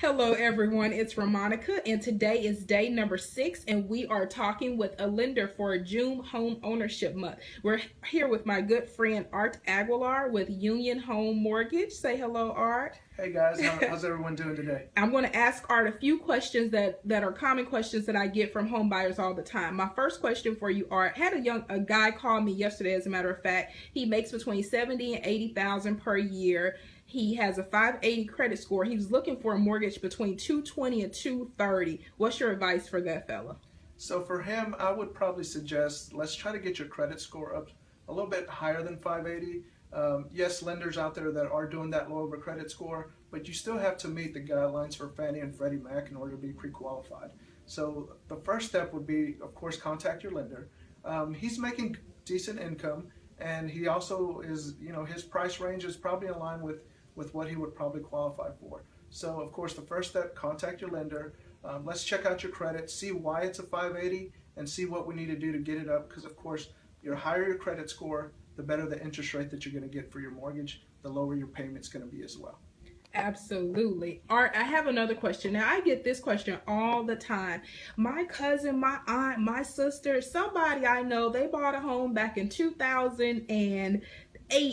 Hello, everyone. It's Ramonica, and today is day number 6, and we are talking with a lender for June Home Ownership Month. We're here with my good friend Art Aguilar with Union Home Mortgage. Say hello, Art. Hey guys, how's everyone doing today? I'm going to ask Art a few questions that are common questions that I get from home buyers all the time. My first question for you, Art, had a guy call me yesterday. As a matter of fact, he makes between 70 and 80,000 per year. He has a 580 credit score. He was looking for a mortgage between 220 and 230. What's your advice for that fella? So for him, I would probably suggest let's try to get your credit score up a little bit higher than 580. Yes, lenders out there that are doing that low of a credit score, but you still have to meet the guidelines for Fannie and Freddie Mac in order to be pre-qualified. So the first step would be, of course, contact your lender. He's making decent income, and he also is, his price range is probably in line with what he would probably qualify for. So, of course, the first step, contact your lender. Let's check out your credit, see why it's a 580, and see what we need to do to get it up, because, of course, the higher your credit score, the better the interest rate that you're going to get for your mortgage, the lower your payment's going to be as well. Absolutely. Art, I have another question. Now, I get this question all the time. My cousin, my aunt, my sister, somebody I know, they bought a home back in 2008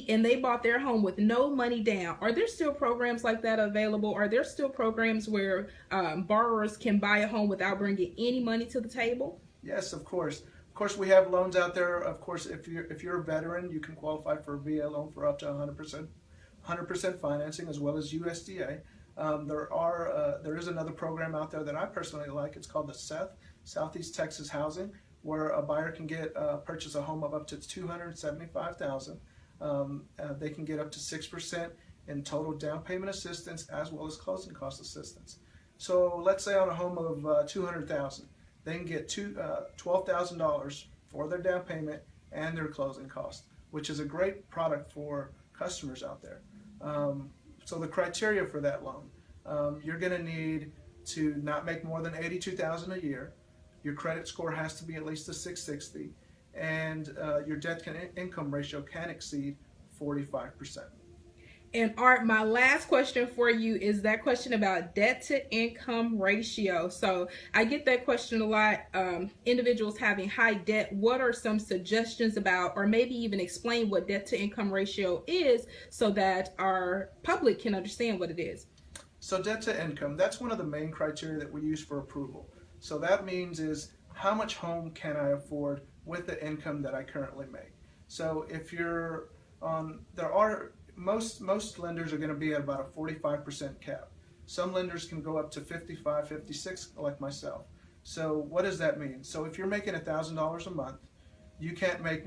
and they bought their home with no money down. Are there still programs like that available? Are there still programs where borrowers can buy a home without bringing any money to the table? Yes, of course. Of course, we have loans out there. Of course, if you're a veteran, you can qualify for a VA loan for up to 100% financing, as well as USDA. There is another program out there that I personally like. It's called the Southeast Texas Housing, where a buyer can purchase a home of up to $275,000. They can get up to 6% in total down payment assistance, as well as closing cost assistance. So let's say on a home of $200,000. They can get $12,000 for their down payment and their closing costs, which is a great product for customers out there. So the criteria for that loan, you're going to need to not make more than $82,000 a year. Your credit score has to be at least a 660, and your debt-to-income ratio can exceed 45%. And Art, my last question for you is that question about debt to income ratio. So I get that question a lot. Individuals having high debt, what are some suggestions about, or maybe even explain what debt to income ratio is so that our public can understand what it is? So debt to income, that's one of the main criteria that we use for approval. So that means is how much home can I afford with the income that I currently make? So if you're on, most lenders are going to be at about a 45% cap. Some lenders can go up to 55, 56, like myself. So what does that mean? So if you're making $1,000 a month, you can't have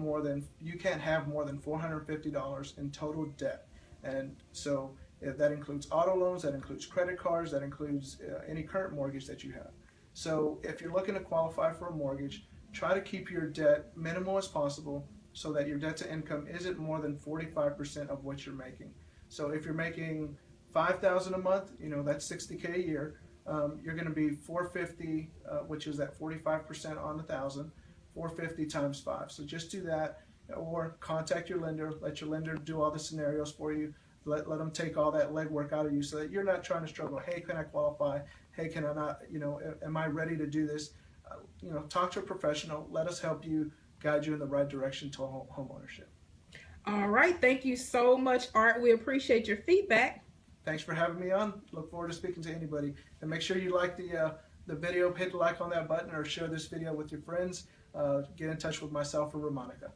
more than $450 in total debt. And so that includes auto loans, that includes credit cards, that includes any current mortgage that you have. So if you're looking to qualify for a mortgage, try to keep your debt minimal as possible, so that your debt to income isn't more than 45% of what you're making. So if you're making $5,000 a month, that's $60K a year. You're going to be 450, which is that 45% on 1,000, 450 times 5. So just do that, or contact your lender. Let your lender do all the scenarios for you. Let them take all that legwork out of you, so that you're not trying to struggle. Hey, can I qualify? Hey, can I not? Am I ready to do this? Talk to a professional. Let us help you, guide you in the right direction to home ownership. All right. Thank you so much, Art. We appreciate your feedback. Thanks for having me on. Look forward to speaking to anybody. And make sure you like the video, hit like on that button, or share this video with your friends. Get in touch with myself or Ramonica.